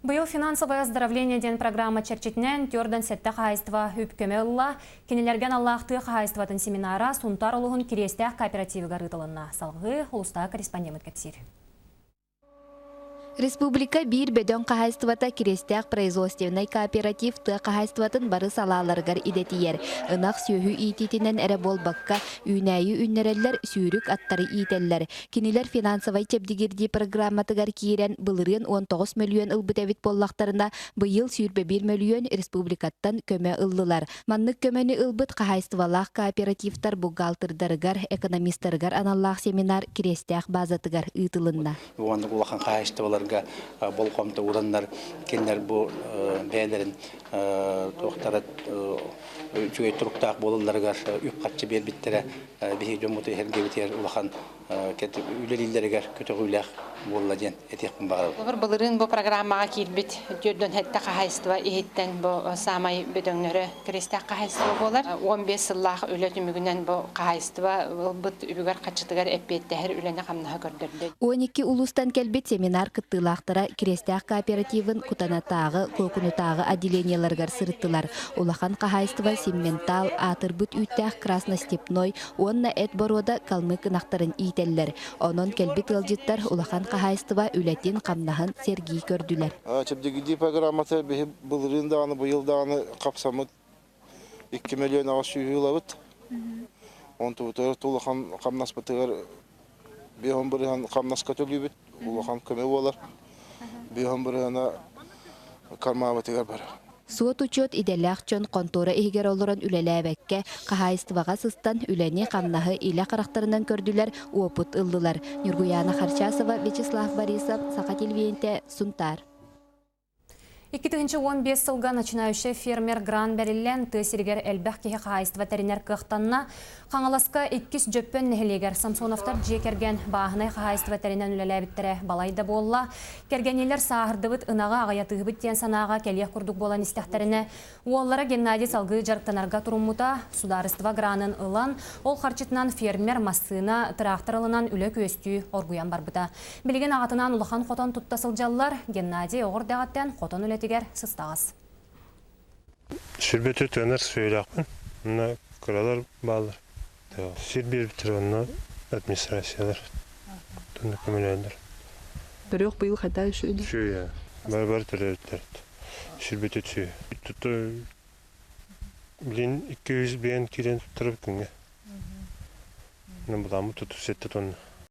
Быйыл финансовое оздоровление ден программа черчетнен тёрдан сетті қайыстыва үпкеме ұлла, кенелерген Аллахты қайыстыватын семинара сунтар олығын керестәқ кооперативі ғарытылына. Салғы ұлыста корреспондент кәпсір. Республика бир беден қағайстывата керестәк производственный кооператив ты қағайстыватын бары салаларғар идетиер. Инақ сүйі итетінен әрі болбаққа үйнәйі үннерелер сүйрік аттары ителлер. Кенелер финансовай тепдігерді программатығар кейрен бұлырын 19 миллион ылбыт әвит боллақтарына бұйыл сүйірбе 1 миллион республикаттан көмі ыллылар. Маннық көмені ылбыт қағайстывалақ кооперативтар бұғалтырдарығар, экономисттарығар аналлақ семинар керестәк базатығар ұйтылында. Болқамты ұрандар кенлер бұл бәлерін тоқтарат жүгей тұрықтақ болыларығар үп қатшы бербіттері бейі жомыты әргебетер ұлақан үйлерілдерігер көті ғүйләқ болыла ден әтеқпін бағыры. Бұлырын бұл программаға келбет жүрден әтті қағайыстыва ехеттен бұл самай бөдөңнері керестәк қағайыстыва болар. 15 сыллақ өлеті мүгінен бұл қағайыстыва бұд үбігер қатшытығар әппетті әр өлені қамнаға көрдірді. 12 улустан келбет семинар кыттылақтыра керестәк кооперативын кутанатағы, көкінутағы отделенияларғар сырыттылар. Улахан қағайыстыва семментал, атырбыт үттәқ красностепной, онна әт борода калмык нақтарын ителлер. Онон келбет ылжыттар улахан қағайыстыва үләтін қамнағын Сергей көрділер. Чепдегиди программаты бұлырын дағаны, бұйыл дағаны қапсамыд 2 миллион ағыз сүйілавыд. Он тұғытыр тұлахан қамнаспатығар бейхон біріған қамнасқа төлейбіт. Улахан көмі болар. Бейхон біріғана кармабатығар бар. Суот учет иделләк чон контора игер олорон үлеләбәккә қағайыстываға сыстан үләне қамнағы илә қарақтарынан көрділер опыт ылдылар. Нюргуяна Харчасова, Вячеслав Борисов, Сақа телевизионте, Сунтар. 2015 сылға начинающий фермер гран бәрілен тысергер әлбәқ кеге қағайыстыва тәрінер қықтанна қаңаласқа 2 жөппен нәхілегер Самсоновтар жекерген бағынай қағайыстыва тәрінен үлеләбіттірі балайды болла. Кергенелер сағырдыбыт ұнаға ағаятығыбыт тен санаға кәлех күрдік болан істәқтеріне. Оллара Геннадий салғы жарықтанарға тұрыммыта сударыстыва гранын ылан, ол қарчытынан фермер массына тракторылынан үлі көстүй оргуян барбыта. Білген ағатынан ұлыған қотон тұттасыл жаллар Геннадий оғырдағаттен қотон үлі тигер сыстағыз. Шүрбеті төнер сөйләқпін. Мұна құралар балыр. Шүрбер бітіргенна администрациялар. Түнді көмелендер. Бірек бұйыл қайда шүйді? Шүйі. Бар тәрәттәрді. Шүрбеті шүйі. Тұты білін 200 бейін керен тұрып күнге. Бұламы тұты сетті тонны.